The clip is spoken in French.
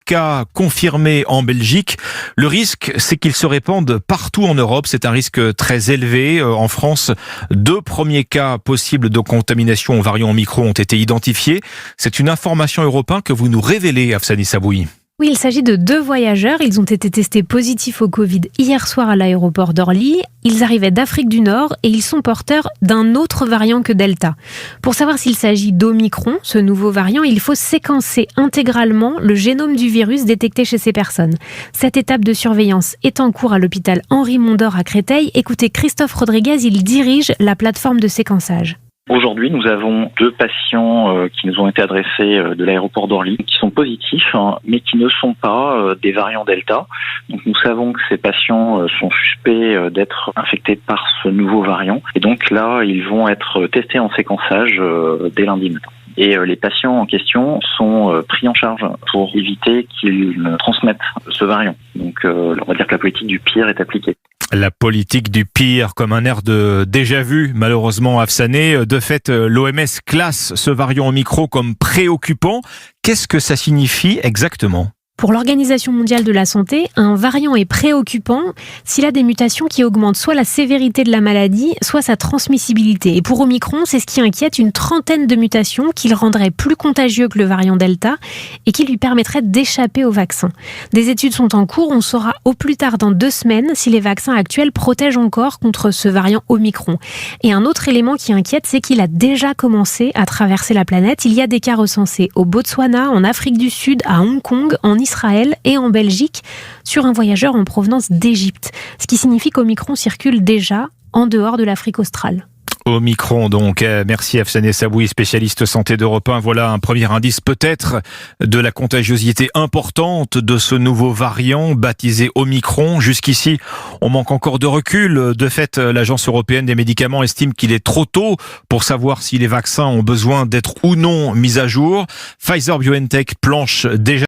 cas confirmés en Belgique. Le risque, c'est qu'il se répande partout en Europe. C'est un risque très élevé. En France, 2 premiers cas possibles de contamination au variant Omicron ont été identifiés. C'est une information européenne que vous nous révélez, Afsani Saboui. Oui, il s'agit de 2 voyageurs. Ils ont été testés positifs au Covid hier soir à l'aéroport d'Orly. Ils arrivaient d'Afrique du Nord et ils sont porteurs d'un autre variant que Delta. Pour savoir s'il s'agit d'Omicron, ce nouveau variant, il faut séquencer intégralement le génome du virus détecté chez ces personnes. Cette étape de surveillance est en cours à l'hôpital Henri Mondor à Créteil. Écoutez Christophe Rodriguez, il dirige la plateforme de séquençage. Aujourd'hui, nous avons 2 patients qui nous ont été adressés de l'aéroport d'Orly, qui sont positifs, mais qui ne sont pas des variants Delta. Donc nous savons que ces patients sont suspects d'être infectés par ce nouveau variant. Et donc là, ils vont être testés en séquençage dès lundi matin. Et les patients en question sont pris en charge pour éviter qu'ils ne transmettent ce variant. Donc on va dire que la politique du pire est appliquée. La politique du pire, comme un air de déjà-vu, malheureusement Afsané. De fait, l'OMS classe ce variant Omicron comme préoccupant. Qu'est-ce que ça signifie exactement ? Pour l'Organisation mondiale de la santé, un variant est préoccupant s'il a des mutations qui augmentent soit la sévérité de la maladie, soit sa transmissibilité. Et pour Omicron, c'est ce qui inquiète, une trentaine de mutations qui le rendraient plus contagieux que le variant Delta et qui lui permettraient d'échapper au vaccin. Des études sont en cours, on saura au plus tard dans 2 semaines si les vaccins actuels protègent encore contre ce variant Omicron. Et un autre élément qui inquiète, c'est qu'il a déjà commencé à traverser la planète. Il y a des cas recensés au Botswana, en Afrique du Sud, à Hong Kong, en Israël et en Belgique sur un voyageur en provenance d'Égypte. Ce qui signifie qu'Omicron circule déjà en dehors de l'Afrique australe. Omicron donc. Merci Afsané Saboui, spécialiste santé d'Europe 1. Voilà un premier indice peut-être de la contagiosité importante de ce nouveau variant baptisé Omicron. Jusqu'ici, on manque encore de recul. De fait, l'Agence européenne des médicaments estime qu'il est trop tôt pour savoir si les vaccins ont besoin d'être ou non mis à jour. Pfizer-BioNTech planche déjà